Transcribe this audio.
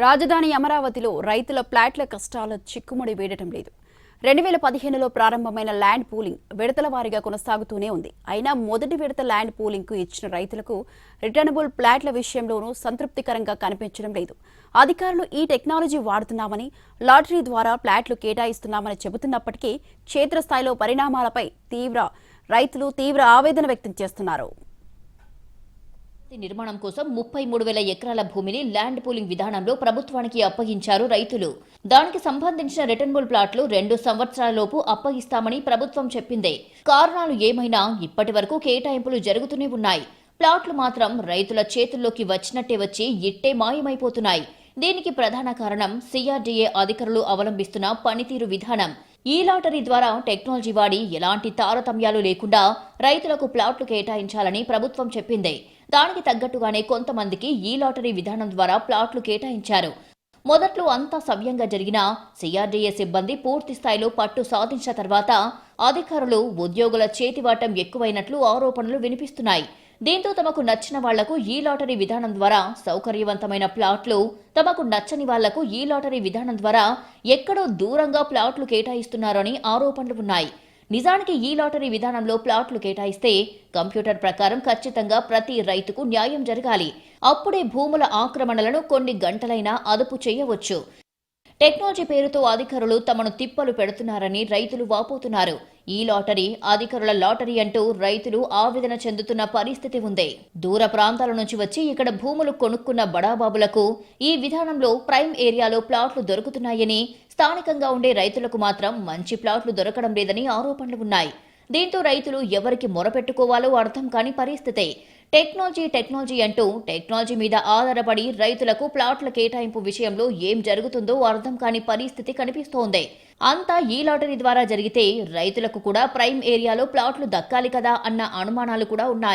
రాజధాని అమరావతిలో రైతుల ప్లాట్ల కష్టాలు చిక్కుముడి వీడటం లేదు. 2015లో ప్రారంభమైన ల్యాండ్ పూలింగ్ విడతల వారీగా కొనసాగుతూనే ఉంది. అయినా మొదటి విడత ల్యాండ్ పూలింగ్కు ఇచ్చిన రైతులకు రిటర్నబుల్ ప్లాట్ల విషయంలోనూ సంతృప్తికరంగా కనిపించడం లేదు. అధికారులు ఈ టెక్నాలజీ వాడుతున్నామని, లాటరీ ద్వారా ప్లాట్లు కేటాయిస్తున్నామని చెబుతున్నప్పటికీ క్షేత్రస్థాయిలో పరిణామాలపై రైతులు తీవ్ర ఆవేదన వ్యక్తం చేస్తున్నారు. నిర్మాణం కోసం 33,000 ఎకరాల భూమిని ల్యాండ్ పూలింగ్ విధానంలో ప్రభుత్వానికి అప్పగించారు రైతులు. దానికి సంబంధించిన రిటర్నబుల్ ప్లాట్లు 2 సంవత్సరాలలోపు అప్పగిస్తామని ప్రభుత్వం చెప్పింది. కారణాలు ఏమైనా ఇప్పటి వరకు కేటాయింపులు జరుగుతూనే ఉన్నాయి. ప్లాట్లు మాత్రం రైతుల చేతుల్లోకి వచ్చినట్టే వచ్చి ఇట్టే మాయమైపోతున్నాయి. దీనికి ప్రధాన కారణం సిఆర్డీఏ అధికారులు అవలంబిస్తున్న పనితీరు విధానం. ఈ లాటరీ ద్వారా టెక్నాలజీ వాడి ఎలాంటి తారతమ్యాలు లేకుండా రైతులకు ప్లాట్లు కేటాయించాలని ప్రభుత్వం చెప్పింది. దానికి తగ్గట్టుగానే కొంతమందికి ఈ లాటరీ విధానం ద్వారా ప్లాట్లు కేటాయించారు. మొదట్లో అంతా సవ్యంగా జరిగిన సిఆర్డీఏ సిబ్బంది పూర్తి స్థాయిలో పట్టు సాధించిన తర్వాత అధికారులు ఉద్యోగుల చేతివాటం ఎక్కువైనట్లు ఆరోపణలు వినిపిస్తున్నాయి. దీంతో తమకు నచ్చిన వాళ్లకు ఈ లాటరీ విధానం ద్వారా సౌకర్యవంతమైన ప్లాట్లు, తమకు నచ్చని వాళ్లకు ఈ లాటరీ విధానం ద్వారా ఎక్కడో దూరంగా ప్లాట్లు కేటాయిస్తున్నారని ఆరోపణలు ఉన్నాయి. నిజానికి ఈ లాటరీ విధానంలో ప్లాట్లు కేటాయిస్తే కంప్యూటర్ ప్రకారం ఖచ్చితంగా ప్రతి రైతుకు న్యాయం జరగాలి. అప్పుడే భూముల ఆక్రమణలను కొన్ని గంటలైనా అదుపు చేయవచ్చు. టెక్నాలజీ పేరుతో అధికారులు తమను తిప్పలు పెడుతున్నారని రైతులు వాపోతున్నారు. ఈ లాటరీ అధికారుల లాటరీ అంటూ రైతులు ఆవేదన చెందుతున్న పరిస్థితి ఉంది. దూర ప్రాంతాల నుంచి వచ్చి ఇక్కడ భూములు కొనుక్కున్న బడాబాబులకు ఈ విధానంలో ప్రైమ్ ఏరియాలో ప్లాట్లు దొరుకుతున్నాయని, స్థానికంగా ఉండే రైతులకు మాత్రం మంచి ప్లాట్లు దొరకడం లేదని ఆరోపణలు ఉన్నాయి. దీంతో రైతులు ఎవరికి మొరపెట్టుకోవాలో అర్థం కాని పరిస్థితి. టెక్నాలజీ అంటూ టెక్నాలజీ మీద ఆధారపడి రైతులకు ప్లాట్ల కేటాయింపు విషయంలో ఏం జరుగుతుందో అర్థం కాని పరిస్థితి కనిపిస్తోంది. అంతా ఈ లాటరీ ద్వారా జరిగితే రైతులకు కూడా ప్రైమ్ ఏరియాలో ప్లాట్లు దక్కాలి కదా అన్న అనుమానాలు కూడా ఉన్నాయి.